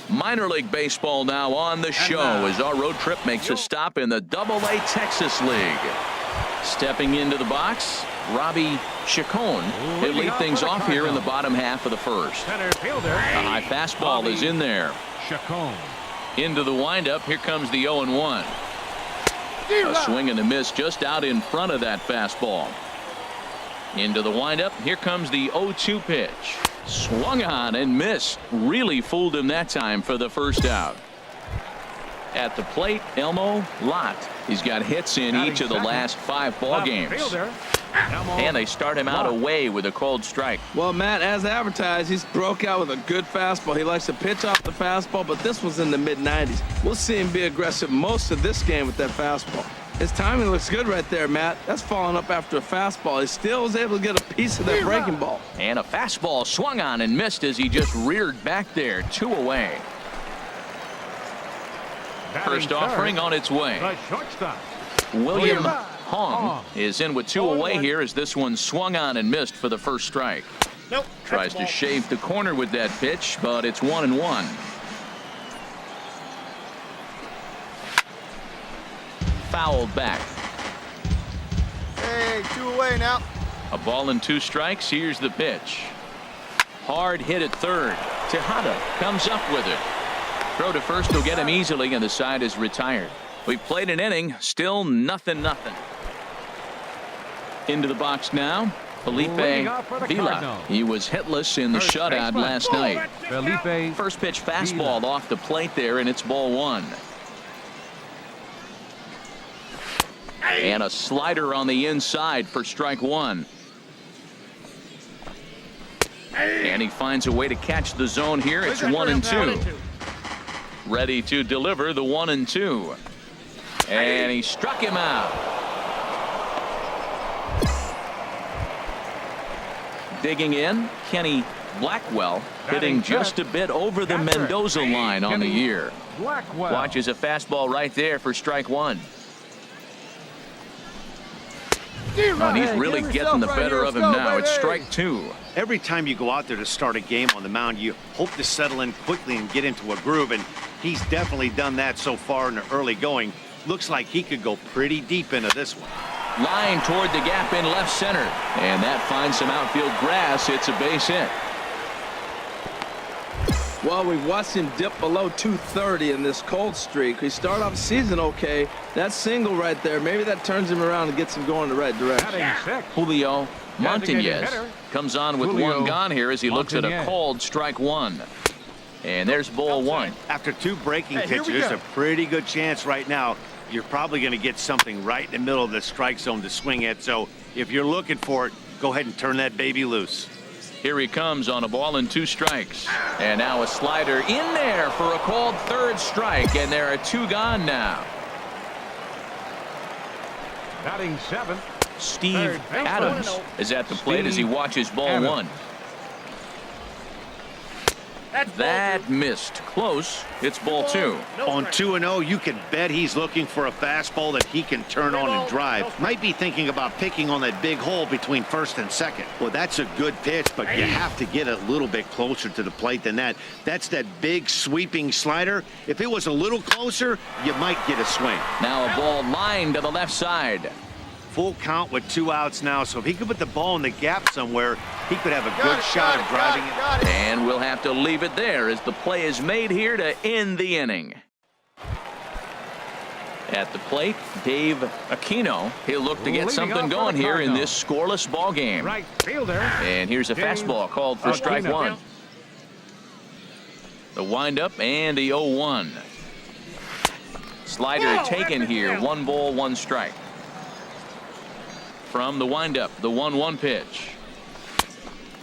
Minor League Baseball now on the show as our road trip makes a stop in the AA Texas League. Stepping into the box, Robbie Chacon. He'll lead things off here in the bottom half of the first. A high fastball is in there. Into the windup. Here comes the 0-1. A swing and a miss just out in front of that fastball. Into the windup. Here comes the 0-2 pitch. Swung on and missed. Really fooled him that time for the first out. At the plate, Elmo Lott. He's got hits in each of the last 5 ball games. And they start him out away with a cold strike. Well, Matt, as advertised, he's broke out with a good fastball. He likes to pitch off the fastball, but this was in the mid-90s. We'll see him be aggressive most of this game with that fastball. His timing looks good right there, Matt. That's falling up after a fastball. He still was able to get a piece of that breaking ball. And a fastball swung on and missed as he just reared back there. 2 away. First offering on its way. William Hong is in with 2 away here as this one swung on and missed for the first strike. Tries to shave the corner with that pitch, but it's 1-1. Fouled back. Hey, 2 away now. A ball and 2 strikes. Here's the pitch. Hard hit at third. Tejada comes up with it. Throw to first will get him easily, and the side is retired. We've played an inning. Still nothing. Into the box now. Felipe Vila. He was hitless in the shutout last night. First pitch fastball off the plate there, and it's ball 1. And a slider on the inside for strike 1. And he finds a way to catch the zone here. It's 1-2. Ready to deliver the 1-2. And he struck him out. Digging in, Kenny Blackwell, hitting just a bit over the Mendoza line on the year. Watches a fastball right there for strike 1. And he's really getting the better of him now. It's strike 2. Every time you go out there to start a game on the mound, you hope to settle in quickly and get into a groove, and he's definitely done that so far in the early going. Looks like he could go pretty deep into this one. Line toward the gap in left center, and that finds some outfield grass. It's a base hit. Well, we've watched him dip below 230 in this cold streak. He started off the season okay. That single right there, maybe that turns him around and gets him going the right direction. Julio Montanez comes on with 1 gone here as he looks at a called strike 1. And there's ball 1. After 2 breaking pitches, there's a pretty good chance right now you're probably going to get something right in the middle of the strike zone to swing at. So if you're looking for it, go ahead and turn that baby loose. Here he comes on a ball and 2 strikes. And now a slider in there for a called 3rd strike, and there are 2 gone now. Batting 7. Steve Adams is at the plate as he watches ball 1. That missed. Close. It's ball 2. On 2-0, you can bet he's looking for a fastball that he can turn on and drive. Might be thinking about picking on that big hole between first and second. Well, that's a good pitch, but you have to get a little bit closer to the plate than that. That's that big sweeping slider. If it was a little closer, you might get a swing. Now a ball lined to the left side. Full count with 2 outs now, so if he could put the ball in the gap somewhere, he could have a good shot of driving it. And we'll have to leave it there as the play is made here to end the inning. At the plate, Dave Aquino. He'll look to get something going here in this scoreless ball game. Right fielder. And here's a fastball called for strike 1. The windup and the 0-1. Slider taken here. 1 ball, 1 strike. From the windup, the 1-1 pitch.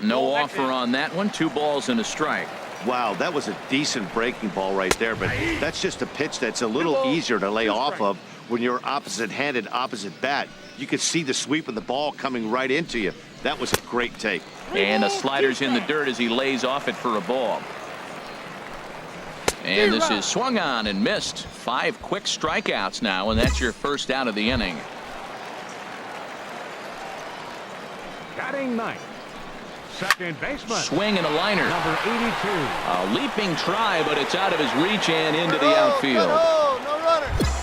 No offer on that one. 2 balls and a strike. Wow, that was a decent breaking ball right there, but that's just a pitch that's a little easier to lay off of when you're opposite-handed, opposite bat. You could see the sweep of the ball coming right into you. That was a great take. And the slider's in the dirt as he lays off it for a ball. And this is swung on and missed. 5 quick strikeouts now, and that's your first out of the inning. Batting ninth, second baseman. Swing and a liner. Number 82. A leaping try, but it's out of his reach and into the outfield.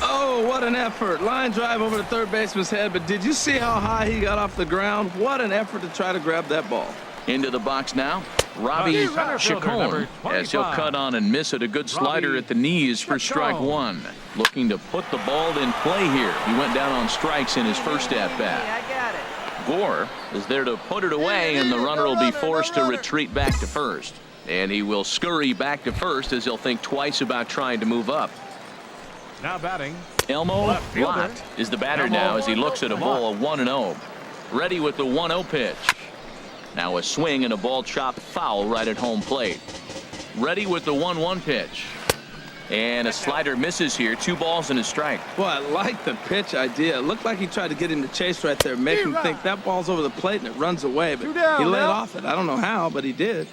Oh, what an effort. Line drive over the third baseman's head, but did you see how high he got off the ground? What an effort to try to grab that ball. Into the box now, Robbie Chacon, as he'll cut on and miss it. A good slider at the knees for strike one. Looking to put the ball in play here. He went down on strikes in his first at-bat. Gore is there to put it away, and the runner will be forced to retreat back to first. And he will scurry back to first as he'll think twice about trying to move up. Now batting, Elmo Lott is the batter now as he looks at a ball of 1-0. Ready with the 1-0 pitch. Now a swing and a ball chopped foul right at home plate. Ready with the 1-1 pitch. And a slider misses here. 2 balls and a strike. Boy, I like the pitch idea. It looked like he tried to get him to chase right there, make him think that ball's over the plate and it runs away. But he laid off it. I don't know how, but he did.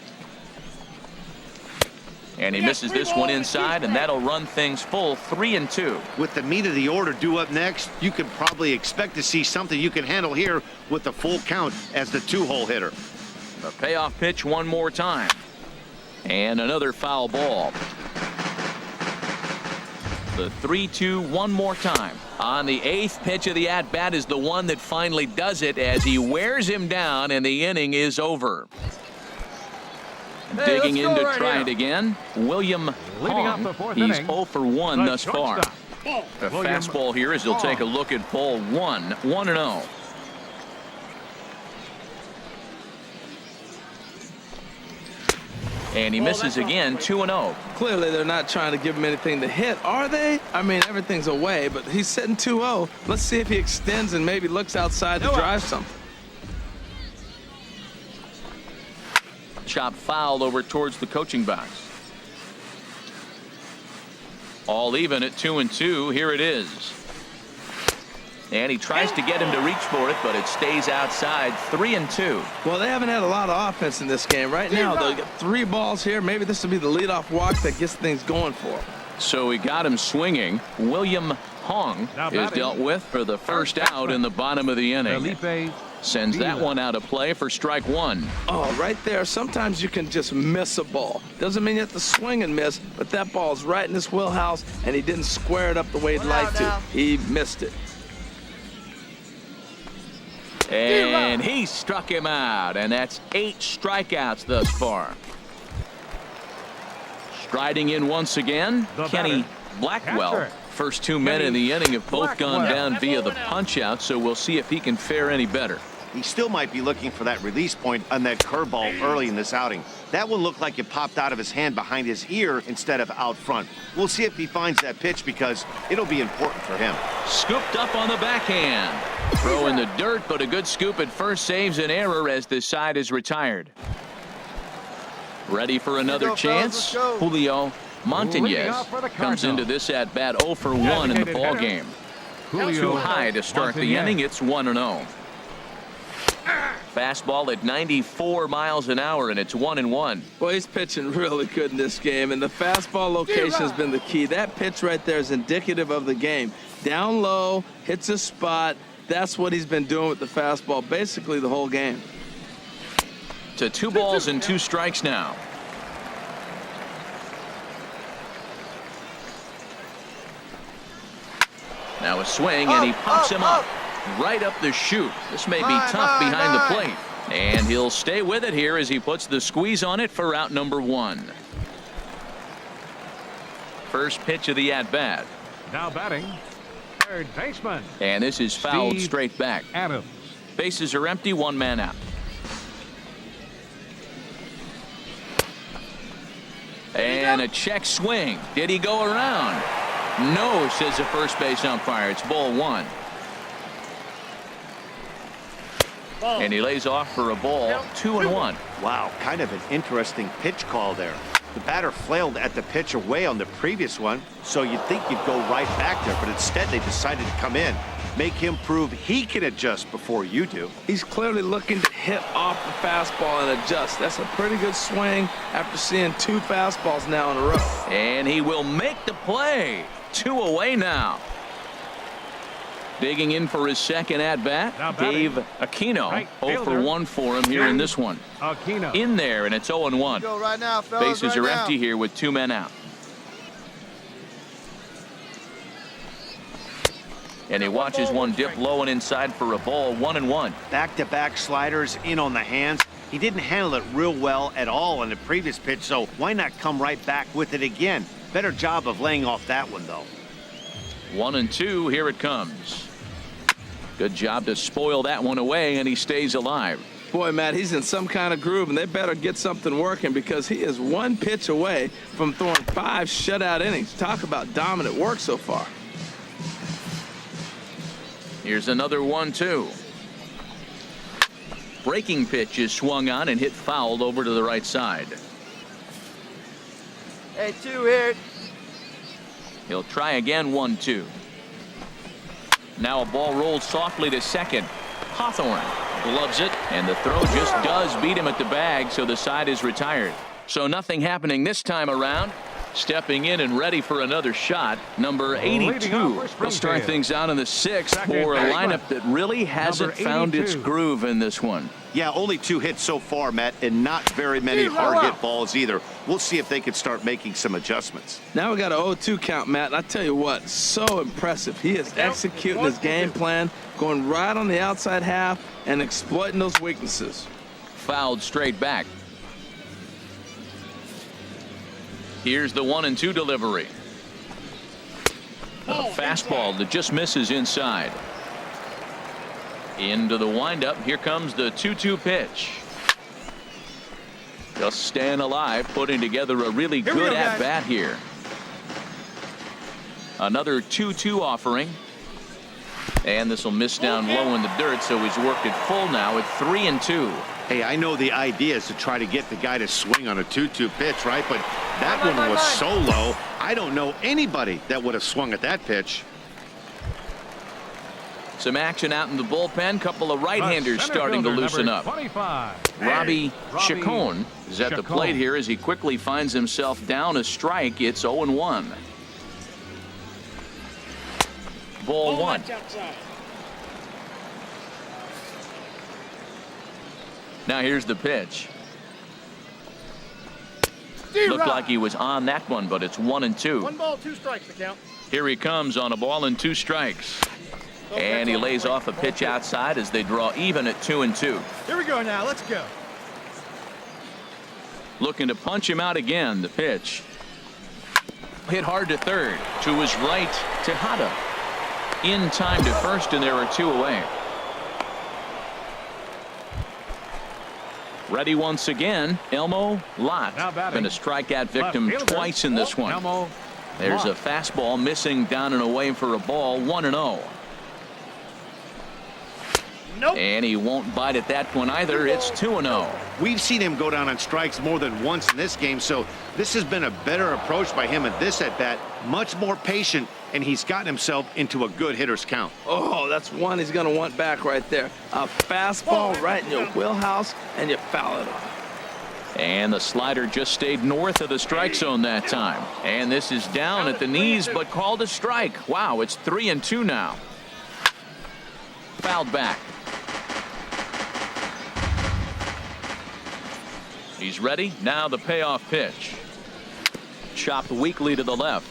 And he misses this one inside, and that'll run things full 3-2. With the meat of the order due up next, you can probably expect to see something you can handle here with the full count as the 2-hole hitter. The payoff pitch one more time. And another foul ball. The 3-2 one more time. On the 8th pitch of the at-bat is the one that finally does it as he wears him down, and the inning is over. Digging in to try it again, William Hong. He's 0 for 1 thus far. A fastball here as he'll take a look at ball 1, 1-0. And he misses again, 2-0. Clearly, they're not trying to give him anything to hit, are they? I mean, everything's away, but he's sitting 2-0. Let's see if he extends and maybe looks outside to drive something. Chop foul over towards the coaching box. All even at 2-2. Here it is. And he tries to get him to reach for it, but it stays outside. 3-2. Well, they haven't had a lot of offense in this game. Right now, they'll get 3 balls here. Maybe this will be the leadoff walk that gets things going for him. So he got him swinging. William Hong is dealt with for the first out in the bottom of the inning. Sends that one out of play for strike one. Oh, right there. Sometimes you can just miss a ball. Doesn't mean you have to swing and miss, but that ball's right in his wheelhouse, and he didn't square it up the way he'd like to. He missed it. And he struck him out, and that's 8 strikeouts thus far. Striding in once again, Kenny Blackwell. First 2 men in the inning have both gone down via the punch-out, so we'll see if he can fare any better. He still might be looking for that release point on that curveball early in this outing. That one looked like it popped out of his hand behind his ear instead of out front. We'll see if he finds that pitch because it'll be important for him. Scooped up on the backhand. Throw in the dirt, but a good scoop at first saves an error as this side is retired. Ready for another chance? Julio Montañez comes into this at bat 0 for 1 in the ball game. Too high to start the inning. It's 1-0. Fastball at 94 miles an hour, and it's 1-1. Boy, he's pitching really good in this game, and the fastball location has been the key. That pitch right there is indicative of the game. Down low, hits a spot. That's what he's been doing with the fastball basically the whole game. To 2 balls and 2 strikes now. Now a swing, and he pops him up. Right up the chute. This may be tough behind the plate. And he'll stay with it here as he puts the squeeze on it for out number 1. First pitch of the at-bat. Now batting, third baseman. And this is fouled straight back. Adams. Bases are empty, 1 man out. And a check swing. Did he go around? No, says the first base umpire. It's ball 1. And he lays off for a ball. 2-1. Wow, kind of an interesting pitch call there. The batter flailed at the pitch away on the previous one, so you'd think you'd go right back there, but instead they decided to come in. Make him prove he can adjust before you do. He's clearly looking to hit off the fastball and adjust. That's a pretty good swing after seeing 2 fastballs now in a row. And he will make the play. 2 away now. Digging in for his second at-bat, Dave Aquino. Right 0 for 1 for him here in this one. Aquino. In there, and it's 0-1. Go right now, fellas, Bases right are now. empty here with 2 men out. And he watches one dip low and inside for a ball. 1-1. Back-to-back sliders in on the hands. He didn't handle it real well at all in the previous pitch, so why not come right back with it again? Better job of laying off that one, though. 1-2. Here it comes. Good job to spoil that one away, and he stays alive. Boy, Matt, he's in some kind of groove, and they better get something working because he is 1 pitch away from throwing 5 shutout innings. Talk about dominant work so far. Here's another 1-2. Breaking pitch is swung on and hit fouled over to the right side. Hey, 2 here. He'll try again. 1-2. Now a ball rolls softly to second. Hawthorne gloves it, and the throw just does beat him at the bag, so the side is retired. So nothing happening this time around. Stepping in and ready for another shot, number 82. He'll start things out in the 6th for a lineup that really hasn't found its groove in this one. Yeah, only 2 hits so far, Matt, and not very many hard hit balls either. We'll see if they can start making some adjustments. Now we got a 0-2 count, Matt, and I tell you what, so impressive. He is executing his game plan, going right on the outside half and exploiting those weaknesses. Fouled straight back. Here's the 1-2 delivery. A fastball that just misses inside. Into the windup. Here comes the 2-2 pitch. Just staying alive, putting together a really good at-bat here. Another 2-2 offering. And this will miss down low in the dirt, so he's worked it full now at 3-2. Hey, I know the idea is to try to get the guy to swing on a 2-2 pitch, right? But that one was so low, I don't know anybody that would have swung at that pitch. Some action out in the bullpen. Couple of right-handers starting to loosen up. 25. Robbie Chacon is at the plate here as he quickly finds himself down a strike. It's 0-1. Ball 1. Now here's the pitch. Looked like he was on that one, but it's 1-2. 1 ball, 2 strikes to count. Here he comes on a ball and 2 strikes. And he lays off a pitch outside as they draw even at 2-2. Here we go now. Let's go. Looking to punch him out again. The pitch. Hit hard to third. To his right, Tejada. In time to first, and there are 2 away. Ready once again, Elmo Lott. Been a strikeout victim twice in this one. There's a fastball missing down and away for a ball. 1-0. Nope. And he won't bite at that one either. It's 2-0. We've seen him go down on strikes more than once in this game, so this has been a better approach by him at this at-bat. Much more patient, and he's gotten himself into a good hitter's count. Oh, that's one he's going to want back right there. A fastball right in your wheelhouse, and you foul it off. And the slider just stayed north of the strike zone that time. And this is down at the knees, but called a strike. Wow, it's 3-2 now. Fouled back. He's ready. Now the payoff pitch. Chopped weakly to the left.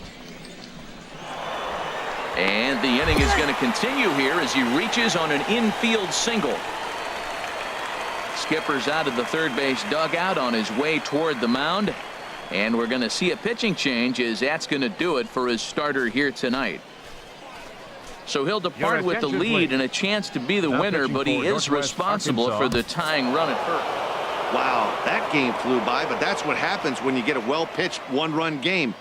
And the inning is going to continue here as he reaches on an infield single. Skipper's out of the third base dugout on his way toward the mound. And we're going to see a pitching change as that's going to do it for his starter here tonight. So he'll depart with the lead and a chance to be the winner, but he is responsible for the tying run at first. Wow, that game flew by, but that's what happens when you get a well-pitched one-run game.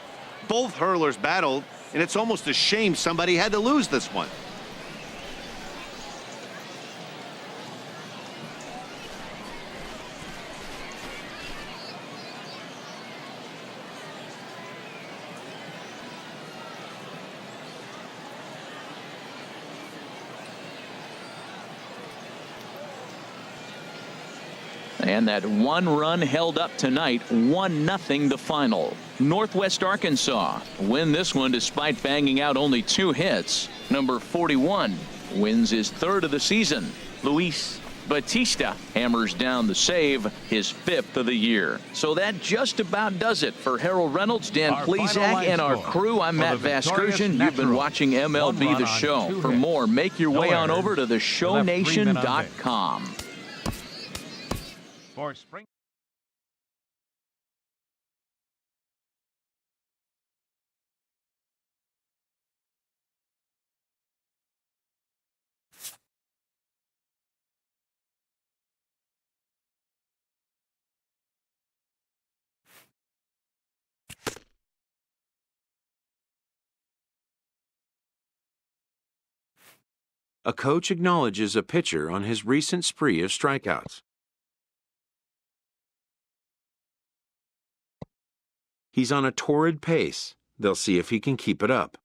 Both hurlers battled, and it's almost a shame somebody had to lose this one. And that one run held up tonight, 1-0 the final. Northwest Arkansas win this one despite banging out only 2 hits. Number 41 wins his 3rd of the season. Luis Batista hammers down the save, his 5th of the year. So that just about does it for Harold Reynolds, Dan Our final Plesac, line and our score crew. I'm for Matt the victorious Vasgersian. You've been Naturals. watching 1 MLB run The on Show. 2 For hits. more, make your No way on errors. over to theshownation.com. For spring. A coach acknowledges a pitcher on his recent spree of strikeouts. He's on a torrid pace. They'll see if he can keep it up.